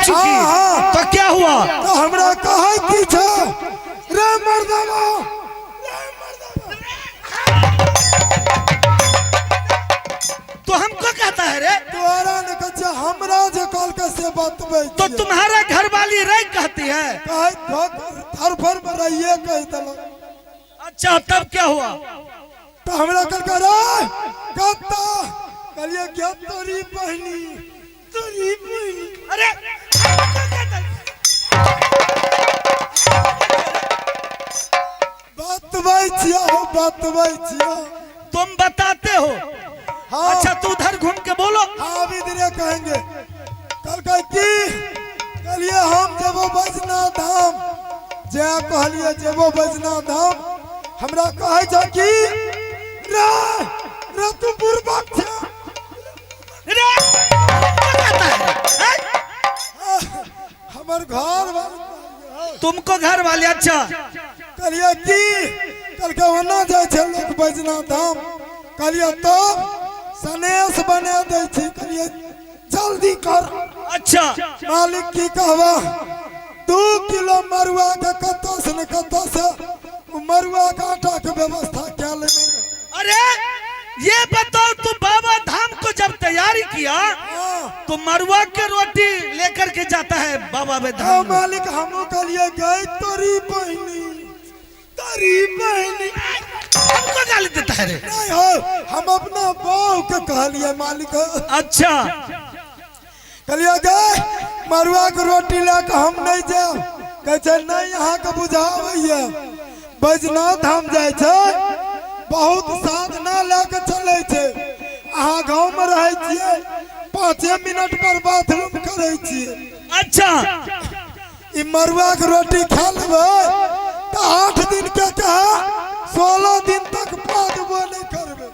चुकी। तो क्या हुआ? तो हमरा कहे की छ रे मर्दवा तो हमको कहता है रे? तोरा ने कहे हमरा जे कल के से बतबै तो तुम्हारा घर वाली रे कहती है? कहे हर फर में रहिए कह दल। अच्छा तब क्या हुआ? तो हमरा कल कर रे कत्ता कहलिए क्या तोरी बहनी अरे बतबै छिया हो बतबै छिया। तुम बताते हो? हाँ। अच्छा तू उधर घूम के बोलो। हाँ अभी धीरे कहेंगे। कल कह की कहलिए हम जेबो बैजनाथ धाम जे कहलिए जेबो बैजनाथ धाम हमरा कहे छ की रे रे तू बुरबक छ रे कहता है? हमर घर वाले तुमको घर वाले? अच्छा कहलिए की कल के ओना जाय छै लोग बैजनाथ धाम कहलिए तो सनेस बने दे छी कहलिए जल्दी कर। अच्छा मालिक की कहवा 2 किलो मरुआ के कत्ता से न कत्ता से मरुआ का आटा के व्यवस्था क्या लेने। अरे ये बताओ तू बाबा धाम को जब तैयारी किया तो मरुआ के रोटी लेकर के जाता है बाबा बे धाम? मालिक हम कहलिए गई तोरी बहनी हमको गाली देता है रे? नहीं हो हम अपना बहू के कहलिए मालिक। अच्छा कहलिए गए मरुआ के रोटी लेके हम नहीं जाओ कहे नहीं यहाँ के बुझावे बैजनाथ धाम जाए छे बहुत साधना लेके चले छे। अहाँ गाँव में रहे छिए 5 मिनट पर बाथरूम करे छिए। अच्छा ई मरुआ के रोटी खा लेबे तो 8 दिन के कहा 16 दिन तक पादबो नहीं करबे।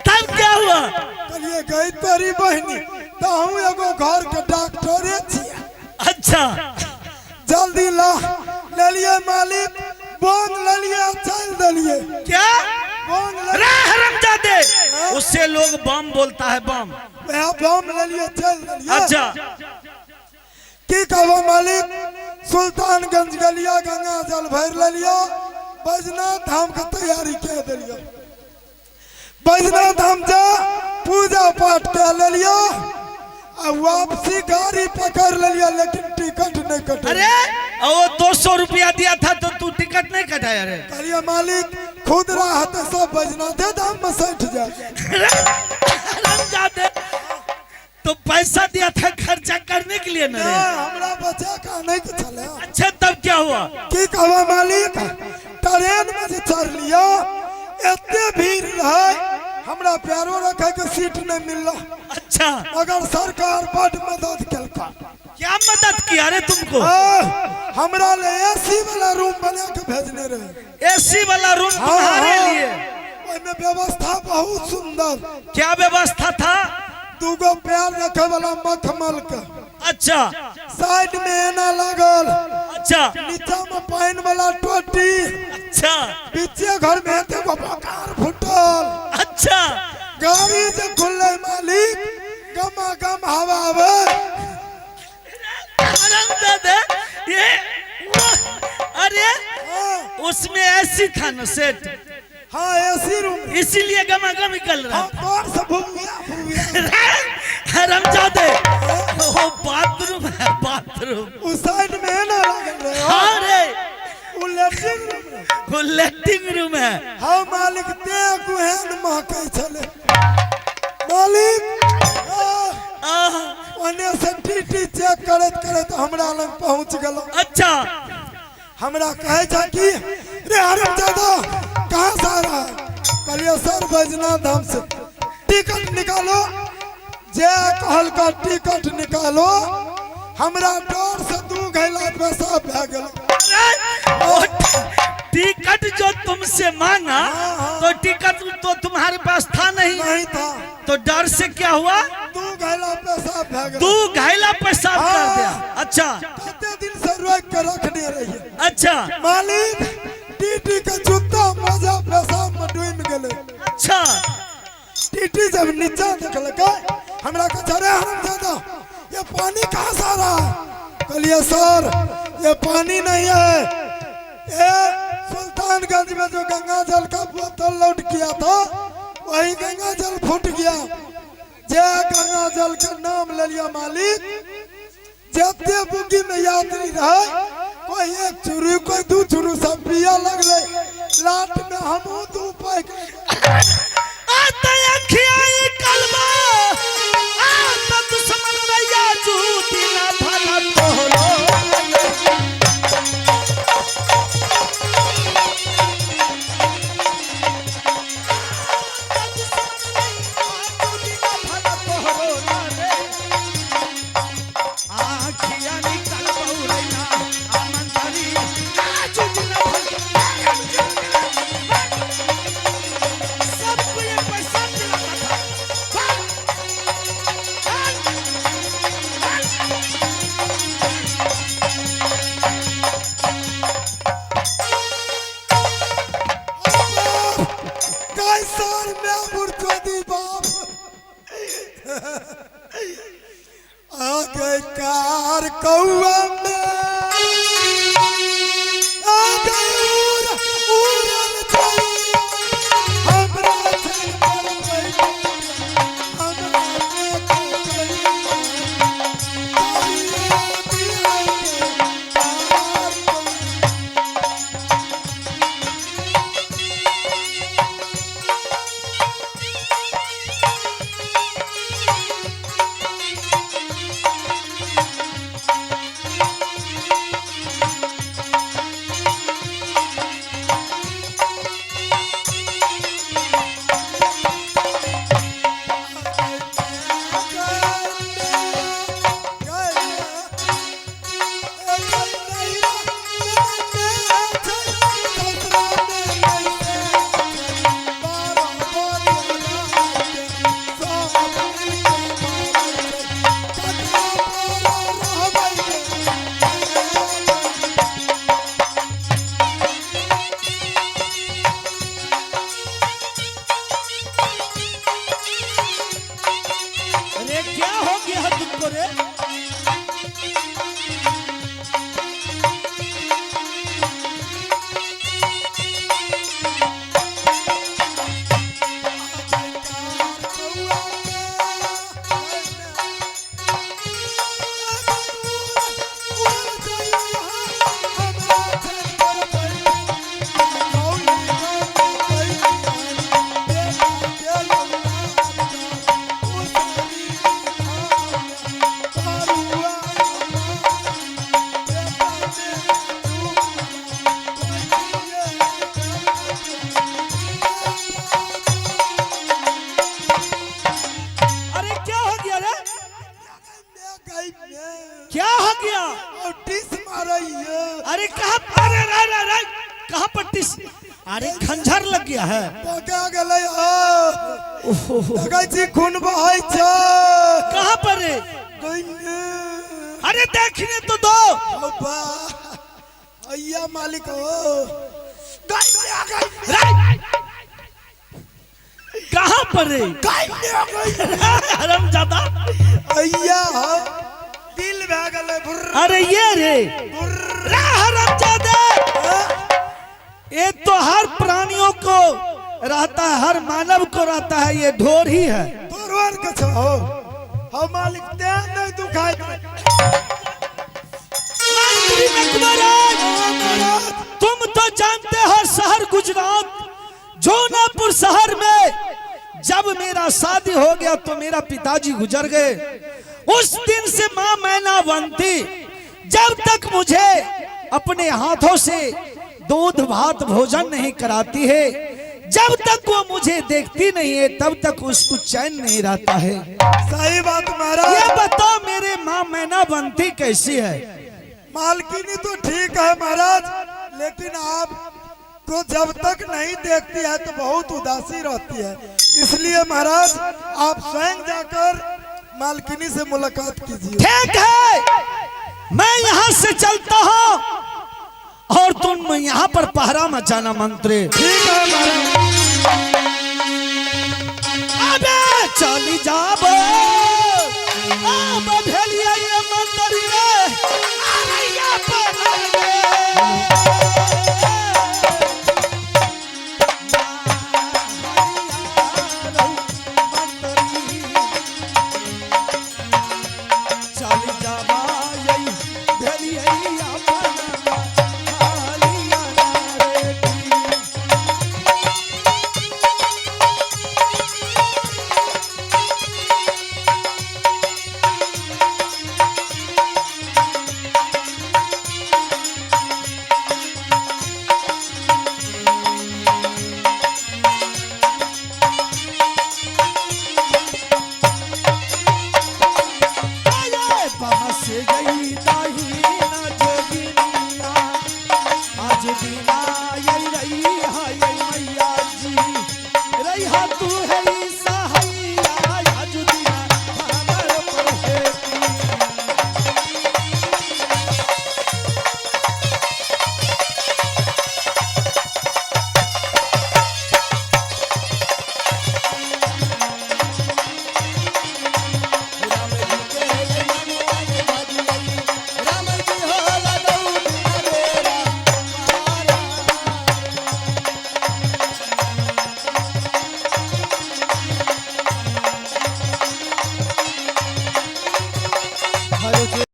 तब क्या हुआ? कहलिए गई तोरी बहनी तो हम एगो घर के डॉक्टरे छिए। अच्छा जल्दी ला ले लिए मालिक बोंग ले लिए चल दलिए। क्या? बोंग ले रे हरामजादे उससे लोग बम बोलता है बम। मैं बम ले लिए चल दलिए। अच्छा की कहबो मालिक सुल्तानगंज गलिया गंगा जल भर ले लिया बैजनाथ धाम के तैयारी के दिलियो। बैजनाथ धाम जा पूजा पाठ के ले लिया वापसी गाड़ी पकड़ ले लिया लेकिन टिकट नहीं कटा। अरे वो 200 रुपया दिया था तो तू टिकट नहीं कटाया रे? कहलिए मालिक खुद राहत सब बैजनाथ धाम में सैठ जाए। तो पैसा दिया था खर्चा करने के लिए ना रे? हमरा बचा का नहीं के चले। अच्छा तब क्या हुआ? की कहवा मालिक ट्रेन में से चढ़ लिया एते भीड़ रहे हमरा प्यारो रखे के सीट नहीं मिलला। अच्छा मगर सरकार बड़ मदद केलका। क्या मदद किया रे तुमको? हमरा ले एसी वाला रूम बना के भेजने रहे। एसी वाला रूम तुम्हारे लिए? ओइमे व्यवस्था बहुत सुंदर। क्या व्यवस्था था? 2 पैर रखे वाला मखमल का। अच्छा साइड में एना लगल। अच्छा नीचा में पानी वाला टोटी। अच्छा पीछे घर में देखो बकार फुटल। अच्छा गाड़ी से खुले मालिक गमा गम हवा आवे। ये अरे उसमें एसी था ना सेट? हाँ एसी रूम इसीलिए गमा गम निकल रहा। कौन सा भूमिया हरामजादे वो बाथरूम है बाथरूम। उस साइड में है ना लगे। हाँ रे वो लैट्रिन रूम है। वो लैट्रिन रूम है। हाँ मालिक ते गुहन महकै चले मालिक ओने से टीटी चेक करत करत हमरा लग पहुंच गेलो। अच्छा हमरा कहे छ कि रे हरामजादा कहां से आ रहा है? कहलिए सर बैजनाथ धाम से। टिकट निकालो जे कहल का टिकट निकालो। हमरा डर से 2 घैला पेशाब भे गेलो। टिकट जो तुमसे मांगा तो टिकट तो तुम्हारे पास था नहीं था। तो डर से क्या हुआ? 2 घैला पेशाब भे गेलो। 2 घैला पेशाब कर दिया। अच्छा कितने दिन से रोक के रखने रहिए। अच्छा मालिक टीटी के जूता मोजा पेशाब में डूब गेले। अच्छा टीटी जब नीचा देखल के हमरा के चरे हरामजादा पानी कहाँ से आ रहा है? कहलिए सर ये पानी नहीं है, ये सुल्तानगंज में जो गंगा जल का बोतल लौट किया था वही गंगा जल फूट गया। जे गंगा जल का नाम ले लिया मालिक, जते बुगी में यात्री रहे कोई एक चुरू कोई दू चुरू सब पिया लगले, लाट में हम दू पाई आते अखियाई कलमा आता दुश्मन रैया झूठी ना भला तोहरो आगे कार कौआ में आगे उड़न चाहिए हमरा चल पर बैठी हमरा देखो चाहिए क्या हो गया? टिस मारई है। अरे कहाँ? अरे रे रे रे कहाँ पर टिस? अरे खंजर लग गया है। पका गले लगाई छी खून बहाई छ। कहाँ पर है? अरे देखने तो दो। अब्बा अय्या मालिक हो। कहाँ पर है? हरामजादा अय्या दिल भागले। अरे ये रे हरामजादा, ये तो हर प्राणियों को रहता है, हर मानव को रहता है, ये ढोर ही है। ढोरवान के छो हम मालिक ते नहीं दुखाई। तुम तो जानते हो शहर गुजरात जोनापुर शहर में जब मेरा शादी हो गया तो मेरा पिताजी गुजर गए। उस दिन से माँ मैनावंती जब तक मुझे अपने हाथों से दूध भात भोजन नहीं कराती है, जब तक वो मुझे देखती नहीं है, तब तक उसको चैन नहीं रहता है। सही बात महाराज। ये बताओ मेरे माँ मैनावंती कैसी है? मालकिनी तो ठीक है महाराज, लेकिन आप तो जब तक नहीं देखती है तो बहुत उदासी रहती है। इसलिए महाराज आप स्वयं जाकर मालकिनी से मुलाकात कीजिए। ठीक है, मैं यहाँ से चलता हूँ और तुम यहाँ पर पहरा मत जाना मंत्री। ठीक है महाराज। अबे चली जाबो।